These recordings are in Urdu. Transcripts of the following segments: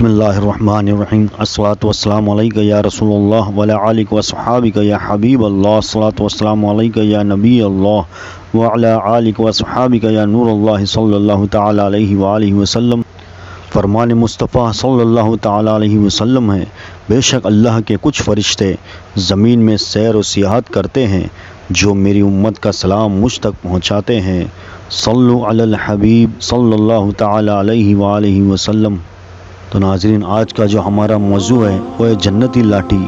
بسم اللہ الرحمن الرحیم الصلاۃ والسلام علیک یا رسول اللہ وعلی آلک وصحابک یا حبیب اللہ الصلاۃ والسلام علیک یا نبی اللہ وعلی آلک وصحابک یا نور اللہ صلی اللہ تعالی علیہ وآلہ وسلم۔ فرمان مصطفیٰ صلی اللہ تعالی علیہ وسلم ہے، بے شک اللہ کے کچھ فرشتے زمین میں سیر و سیاحت کرتے ہیں جو میری امت کا سلام مجھ تک پہنچاتے ہیں۔ صلو علی الحبیب صلی اللہ تعالی علیہ وآلہ وسلم۔ تو ناظرین، آج کا جو ہمارا موضوع ہے وہ ہے جنتی لاٹھی۔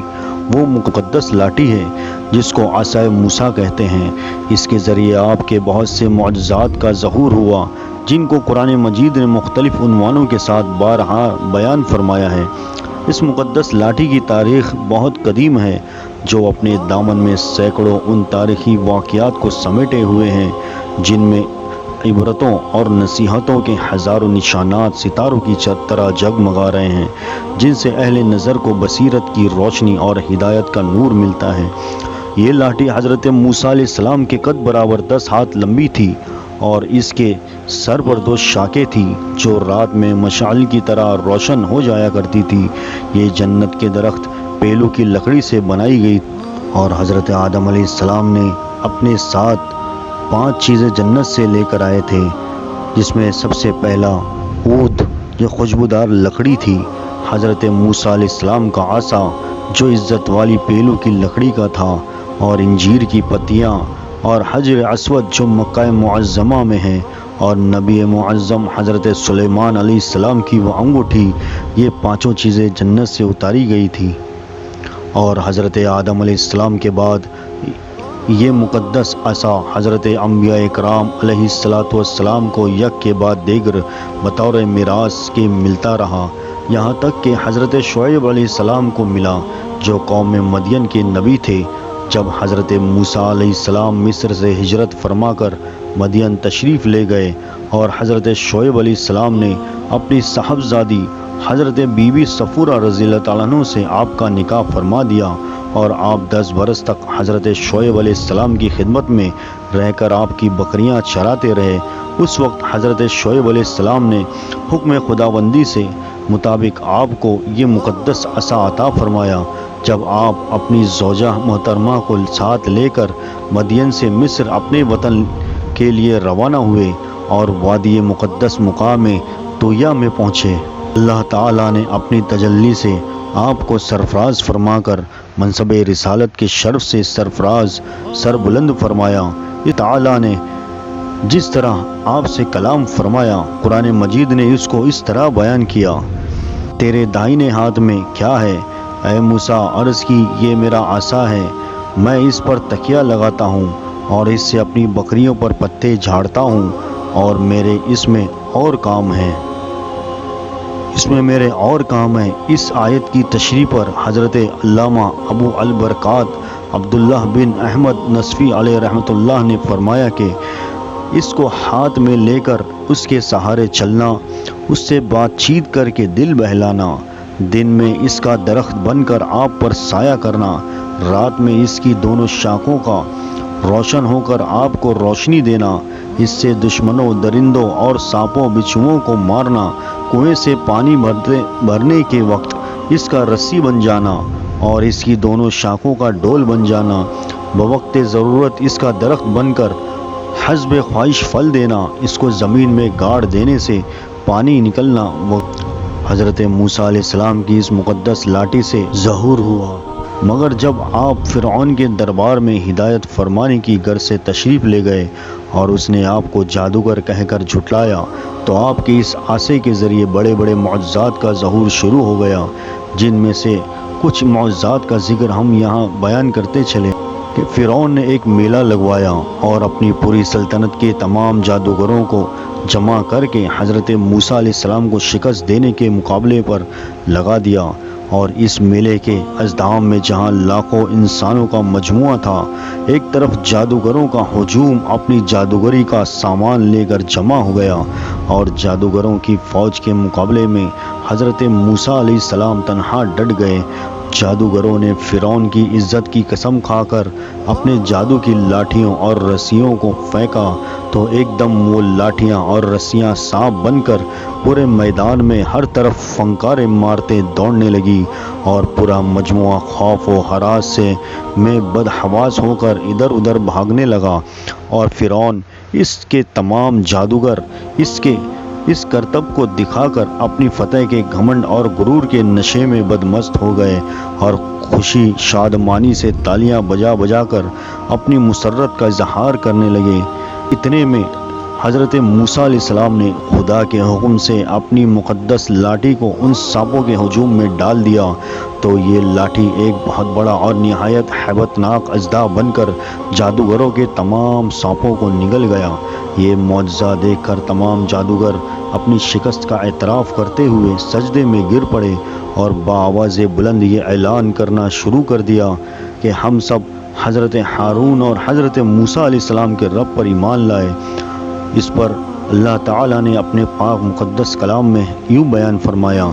وہ مقدس لاٹھی ہے جس کو عصائے موسیٰ کہتے ہیں۔ اس کے ذریعے آپ کے بہت سے معجزات کا ظہور ہوا جن کو قرآن مجید نے مختلف عنوانوں کے ساتھ بارہا بیان فرمایا ہے۔ اس مقدس لاٹھی کی تاریخ بہت قدیم ہے جو اپنے دامن میں سینکڑوں ان تاریخی واقعات کو سمیٹے ہوئے ہیں جن میں عبرتوں اور نصیحتوں کے ہزاروں نشانات ستاروں کی طرح جگمگا رہے ہیں، جن سے اہل نظر کو بصیرت کی روشنی اور ہدایت کا نور ملتا ہے۔ یہ لاٹھی حضرت موسیٰ علیہ السلام کے قد برابر 10 ہاتھ لمبی تھی اور اس کے سر پر 2 شاخیں تھی جو رات میں مشعل کی طرح روشن ہو جایا کرتی تھی۔ یہ جنت کے درخت پیلو کی لکڑی سے بنائی گئی اور حضرت آدم علیہ السلام نے اپنے ساتھ 5 چیزیں جنت سے لے کر آئے تھے، جس میں سب سے پہلا عود جو خوشبودار لکڑی تھی، حضرت موسیٰ علیہ السلام کا عصا جو عزت والی پیلو کی لکڑی کا تھا، اور انجیر کی پتیاں، اور حجر اسود جو مکہ معظمہ میں ہے، اور نبی معظم حضرت سلیمان علیہ السلام کی وہ انگوٹھی۔ یہ 5 چیزیں جنت سے اتاری گئی تھی، اور حضرت آدم علیہ السلام کے بعد یہ مقدس عصا حضرت انبیاء اکرام علیہ السلام کو یک کے بعد دیگر بطور میراث کے ملتا رہا، یہاں تک کہ حضرت شعیب علیہ السلام کو ملا جو قوم مدین کے نبی تھے۔ جب حضرت موسیٰ علیہ السلام مصر سے ہجرت فرما کر مدین تشریف لے گئے اور حضرت شعیب علیہ السلام نے اپنی صاحبزادی حضرت بی بی صفورہ رضی اللہ تعالیٰ عنہ سے آپ کا نکاح فرما دیا، اور آپ 10 برس تک حضرت شعیب علیہ السلام کی خدمت میں رہ کر آپ کی بکریاں چراتے رہے۔ اس وقت حضرت شعیب علیہ السلام نے حکم خداوندی سے مطابق آپ کو یہ مقدس عصا عطا فرمایا۔ جب آپ اپنی زوجہ محترمہ کو ساتھ لے کر مدین سے مصر اپنے وطن کے لیے روانہ ہوئے اور وادی مقدس مقام طویہ میں پہنچے، اللہ تعالیٰ نے اپنی تجلی سے آپ کو سرفراز فرما کر منصب رسالت کے شرف سے سر بلند فرمایا۔ یہ تعالیٰ نے جس طرح آپ سے کلام فرمایا، قرآن مجید نے اس کو اس طرح بیان کیا۔ تیرے دائنے ہاتھ میں کیا ہے؟ اے موسیٰ، عرض کی، یہ میرا عصا ہے، میں اس پر تکیہ لگاتا ہوں اور اس سے اپنی بکریوں پر پتے جھاڑتا ہوں، اور میرے اس میں اور کام ہیں۔ اس آیت کی تشریح پر حضرت علامہ ابو البرکات عبداللہ بن احمد نصفی علیہ رحمۃ اللہ نے فرمایا کہ اس کو ہاتھ میں لے کر اس کے سہارے چلنا، اس سے بات چیت کر کے دل بہلانا، دن میں اس کا درخت بن کر آپ پر سایہ کرنا، رات میں اس کی دونوں شاخوں کا روشن ہو کر آپ کو روشنی دینا، اس سے دشمنوں، درندوں اور سانپوں بچھوؤں کو مارنا، کنویں سے پانی بھرنے کے وقت اس کا رسی بن جانا اور اس کی دونوں شاخوں کا ڈول بن جانا، بوقت ضرورت اس کا درخت بن کر حسب خواہش پھل دینا، اس کو زمین میں گاڑ دینے سے پانی نکلنا۔ حضرت موسیٰ علیہ السلام کی اس مقدس لاٹھی سے ظہور ہوا، مگر جب آپ فرعون کے دربار میں ہدایت فرمانے کی غرض سے تشریف لے گئے اور اس نے آپ کو جادوگر کہہ کر جھٹلایا، تو آپ کے اس عصے کے ذریعے بڑے بڑے معجزات کا ظہور شروع ہو گیا، جن میں سے کچھ معجزات کا ذکر ہم یہاں بیان کرتے چلے کہ فرعون نے ایک میلہ لگوایا اور اپنی پوری سلطنت کے تمام جادوگروں کو جمع کر کے حضرت موسیٰ علیہ السلام کو شکست دینے کے مقابلے پر لگا دیا، اور اس میلے کے ازدحام میں جہاں لاکھوں انسانوں کا مجموعہ تھا، ایک طرف جادوگروں کا ہجوم اپنی جادوگری کا سامان لے کر جمع ہو گیا، اور جادوگروں کی فوج کے مقابلے میں حضرت موسیٰ علیہ السلام تنہا ڈٹ گئے۔ جادوگروں نے فرعون کی عزت کی قسم کھا کر اپنے جادو کی لاٹھیوں اور رسیوں کو پھینکا تو ایک دم وہ لاٹھیاں اور رسیاں سانپ بن کر پورے میدان میں ہر طرف فنکارے مارتے دوڑنے لگی، اور پورا مجموعہ خوف و ہراس میں بدحواس ہو کر ادھر ادھر بھاگنے لگا، اور فرعون اس کے تمام جادوگر اس کرتب کو دکھا کر اپنی فتح کے گھمنڈ اور غرور کے نشے میں بدمست ہو گئے، اور خوشی شادمانی سے تالیاں بجا بجا کر اپنی مسرت کا اظہار کرنے لگے۔ اتنے میں حضرت موسیٰ علیہ السلام نے خدا کے حکم سے اپنی مقدس لاٹھی کو ان سانپوں کے ہجوم میں ڈال دیا تو یہ لاٹھی ایک بہت بڑا اور نہایت ہیبت ناک اژدہا بن کر جادوگروں کے تمام سانپوں کو نگل گیا۔ یہ معجزہ دیکھ کر تمام جادوگر اپنی شکست کا اعتراف کرتے ہوئے سجدے میں گر پڑے اور بآواز بلند یہ اعلان کرنا شروع کر دیا کہ ہم سب حضرت ہارون اور حضرت موسیٰ علیہ السلام کے رب پر ایمان لائے۔ اس پر اللہ تعالیٰ نے اپنے پاک مقدس کلام میں یوں بیان فرمایا،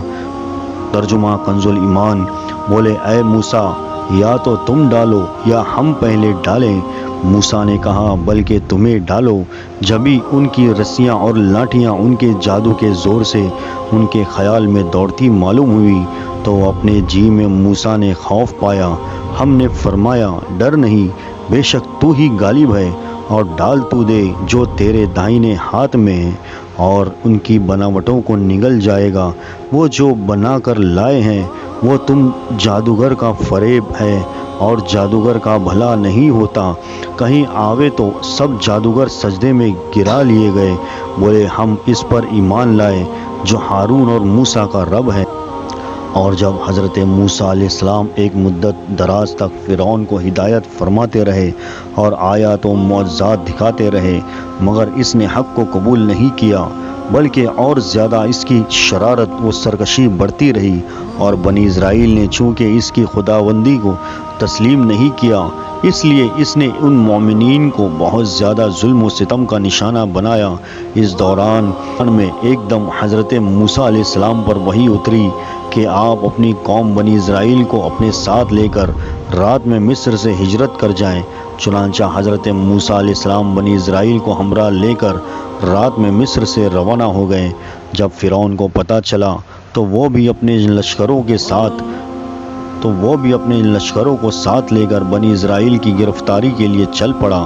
ترجمہ کنز ایمان، بولے اے موسیٰ یا تو تم ڈالو یا ہم پہلے ڈالیں۔ موسیٰ نے کہا بلکہ تمہیں ڈالو۔ جبھی ان کی رسیاں اور لاٹھیاں ان کے جادو کے زور سے ان کے خیال میں دوڑتی معلوم ہوئی تو اپنے جی میں موسیٰ نے خوف پایا۔ ہم نے فرمایا ڈر نہیں، بے شک تو ہی غالب ہے، اور ڈال تو دے جو تیرے دائیں ہاتھ میں ہے، اور ان کی بناوٹوں کو نگل جائے گا۔ وہ جو بنا کر لائے ہیں وہ تم جادوگر کا فریب ہے، اور جادوگر کا بھلا نہیں ہوتا۔ کہیں آوے تو سب جادوگر سجدے میں گرا لیے گئے، بولے ہم اس پر ایمان لائے جو ہارون اور موسیٰ کا رب ہے۔ اور جب حضرت موسیٰ علیہ السلام ایک مدت دراز تک فرعون کو ہدایت فرماتے رہے اور آیات و معجزات دکھاتے رہے، مگر اس نے حق کو قبول نہیں کیا، بلکہ اور زیادہ اس کی شرارت و سرکشی بڑھتی رہی، اور بنی اسرائیل نے چونکہ اس کی خداوندی کو تسلیم نہیں کیا، اس لیے اس نے ان مومنین کو بہت زیادہ ظلم و ستم کا نشانہ بنایا۔ اس دوران میں ایک دم حضرت موسیٰ علیہ السلام پر وحی اتری کہ آپ اپنی قوم بنی اسرائیل کو اپنے ساتھ لے کر رات میں مصر سے ہجرت کر جائیں۔ چنانچہ حضرت موسیٰ علیہ السلام بنی اسرائیل کو ہمراہ لے کر رات میں مصر سے روانہ ہو گئے۔ جب فرعون کو پتہ چلا تو وہ بھی اپنے لشکروں کو ساتھ لے کر بنی اسرائیل کی گرفتاری کے لیے چل پڑا۔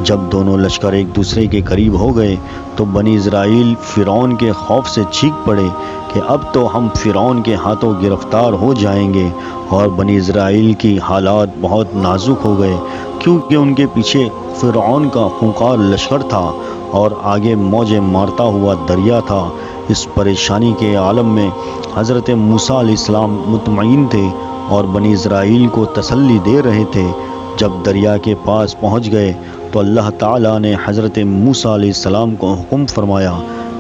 جب دونوں لشکر ایک دوسرے کے قریب ہو گئے تو بنی اسرائیل فرعون کے خوف سے چیخ پڑے کہ اب تو ہم فرعون کے ہاتھوں گرفتار ہو جائیں گے، اور بنی اسرائیل کی حالات بہت نازک ہو گئے کیونکہ ان کے پیچھے فرعون کا خونخوار لشکر تھا اور آگے موجیں مارتا ہوا دریا تھا۔ اس پریشانی کے عالم میں حضرت موسیٰ علیہ السلام مطمئن تھے اور بنی اسرائیل کو تسلی دے رہے تھے۔ جب دریا کے پاس پہنچ گئے تو اللہ تعالیٰ نے حضرت موسیٰ علیہ السلام کو حکم فرمایا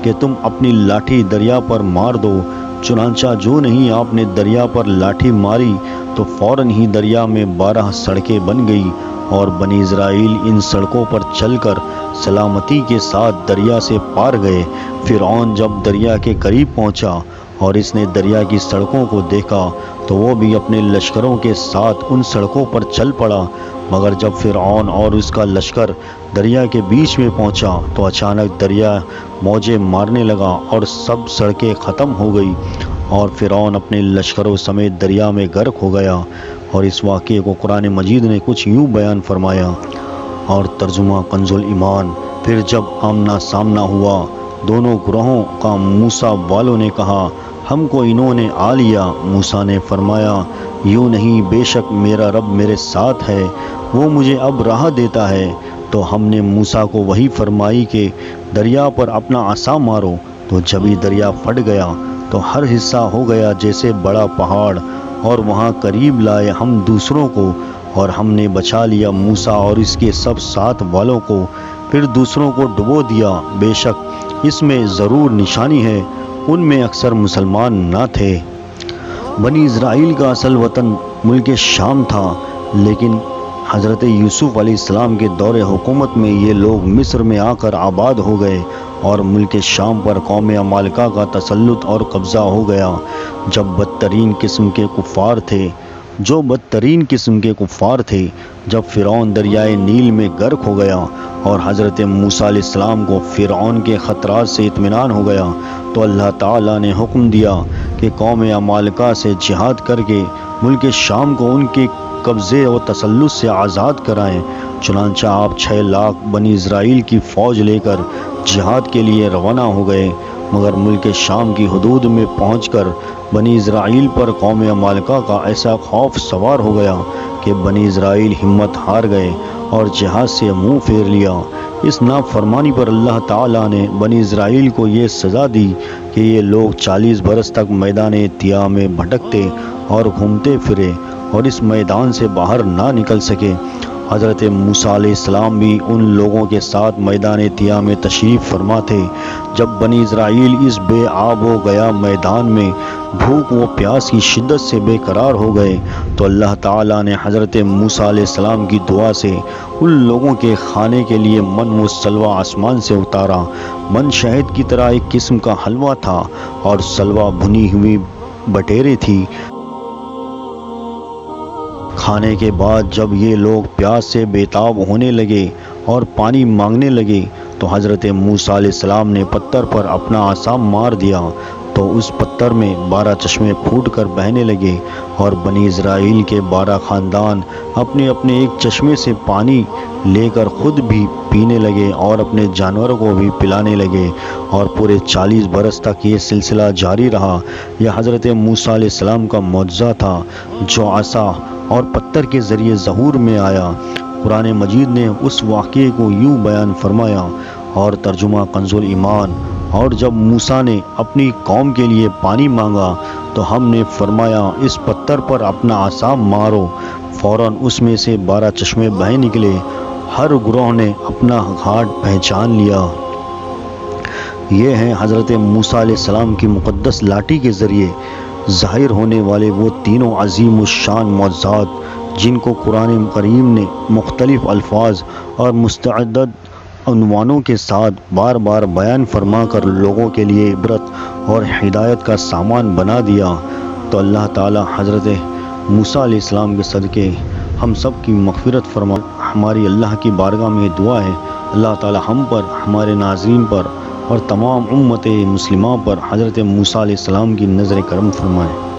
کہ تم اپنی لاٹھی دریا پر مار دو۔ چنانچہ جو نہیں آپ نے دریا پر لاٹھی ماری تو فوراً ہی دریا میں 12 سڑکیں بن گئی، اور بنی اسرائیل ان سڑکوں پر چل کر سلامتی کے ساتھ دریا سے پار گئے۔ فرعون جب دریا کے قریب پہنچا اور اس نے دریا کی سڑکوں کو دیکھا تو وہ بھی اپنے لشکروں کے ساتھ ان سڑکوں پر چل پڑا، مگر جب فرعون اور اس کا لشکر دریا کے بیچ میں پہنچا تو اچانک دریا موجیں مارنے لگا اور سب سڑکیں ختم ہو گئی، اور فرعون اپنے لشکروں سمیت دریا میں غرق ہو گیا۔ اور اس واقعے کو قرآن مجید نے کچھ یوں بیان فرمایا، اور ترجمہ کنز ایمان، پھر جب آمنا سامنا ہوا دونوں گروہوں کا، موسیٰ والوں نے کہا ہم کو انہوں نے آ لیا۔ موسیٰ نے فرمایا یوں نہیں، بے شک میرا رب میرے ساتھ ہے، وہ مجھے اب راہ دیتا ہے۔ تو ہم نے موسیٰ کو وحی فرمائی کہ دریا پر اپنا عصا مارو، تو جبھی دریا پھٹ گیا تو ہر حصہ ہو گیا جیسے بڑا پہاڑ، اور وہاں قریب لائے ہم دوسروں کو، اور ہم نے بچا لیا موسیٰ اور اس کے سب ساتھ والوں کو، پھر دوسروں کو ڈبو دیا۔ بے شک اس میں ضرور نشانی ہے، ان میں اکثر مسلمان نہ تھے۔ بنی اسرائیل کا اصل وطن ملک شام تھا، لیکن حضرت یوسف علیہ السلام کے دور حکومت میں یہ لوگ مصر میں آ کر آباد ہو گئے، اور ملک شام پر قوم عمالقہ کا تسلط اور قبضہ ہو گیا۔ جب بدترین قسم کے کفار تھے جو بدترین قسم کے کفار تھے، جب فرعون دریائے نیل میں غرق ہو گیا اور حضرت موسیٰ علیہ السلام کو فرعون کے خطرات سے اطمینان ہو گیا تو اللہ تعالیٰ نے حکم دیا کہ قوم عمالقہ سے جہاد کر کے ملک شام کو ان کے قبضے و تسلط سے آزاد کرائیں۔ چنانچہ آپ 6 لاکھ بنی اسرائیل کی فوج لے کر جہاد کے لیے روانہ ہو گئے، مگر ملک شام کی حدود میں پہنچ کر بنی اسرائیل پر قوم عمالقہ کا ایسا خوف سوار ہو گیا کہ بنی اسرائیل ہمت ہار گئے اور جہاد سے منہ پھیر لیا۔ اس نافرمانی پر اللہ تعالیٰ نے بنی اسرائیل کو یہ سزا دی کہ یہ لوگ 40 برس تک میدان طیٰ میں بھٹکتے اور گھومتے پھرے اور اس میدان سے باہر نہ نکل سکے۔ حضرت موسیٰ علیہ السلام بھی ان لوگوں کے ساتھ میدان طیٰ میں تشریف فرما تھے۔ جب بنی اسرائیل اس بے آب و گیا میدان میں بھوک و پیاس کی شدت سے بے قرار ہو گئے تو اللہ تعالیٰ نے حضرت موسیٰ علیہ السلام کی دعا سے ان لوگوں کے کھانے کے لیے من و سلوہ آسمان سے اتارا۔ من شہد کی طرح ایک قسم کا حلوہ تھا اور سلوہ بھنی ہوئی بٹیرے تھی۔ کھانے کے بعد جب یہ لوگ پیاس سے بے تاب ہونے لگے اور پانی مانگنے لگے تو حضرت موسیٰ علیہ السلام نے پتھر پر اپنا عصا مار دیا تو اس پتھر میں 12 چشمے پھوٹ کر بہنے لگے اور بنی اسرائیل کے 12 خاندان اپنے اپنے ایک چشمے سے پانی لے کر خود بھی پینے لگے اور اپنے جانوروں کو بھی پلانے لگے، اور پورے 40 برس تک یہ سلسلہ جاری رہا۔ یہ حضرت موسیٰ علیہ السلام کا معجزہ تھا جو عصا اور پتھر کے ذریعے ظہور میں آیا۔ قرآن مجید نے اس واقعے کو یوں بیان فرمایا اور ترجمہ کنز ایمان: اور جب موسیٰ نے اپنی قوم کے لیے پانی مانگا تو ہم نے فرمایا اس پتھر پر اپنا عصا مارو، فوراً اس میں سے 12 چشمے بہہ نکلے۔ ہر گروہ نے اپنا گھاٹ پہچان لیا۔ یہ ہیں حضرت موسیٰ علیہ السلام کی مقدس لاٹھی کے ذریعے ظاہر ہونے والے وہ تینوں عظیم الشان معجزات جن کو قرآن کریم نے مختلف الفاظ اور متعدد عنوانوں کے ساتھ بار بار بیان فرما کر لوگوں کے لیے عبرت اور ہدایت کا سامان بنا دیا۔ تو اللہ تعالی حضرت موسیٰ علیہ السلام کے صدقے ہم سب کی مغفرت فرما۔ ہماری اللہ کی بارگاہ میں دعا ہے اللہ تعالی ہم پر، ہمارے ناظرین پر اور تمام امت مسلمہ پر حضرت موسیٰ علیہ السلام کی نظر کرم فرمائے۔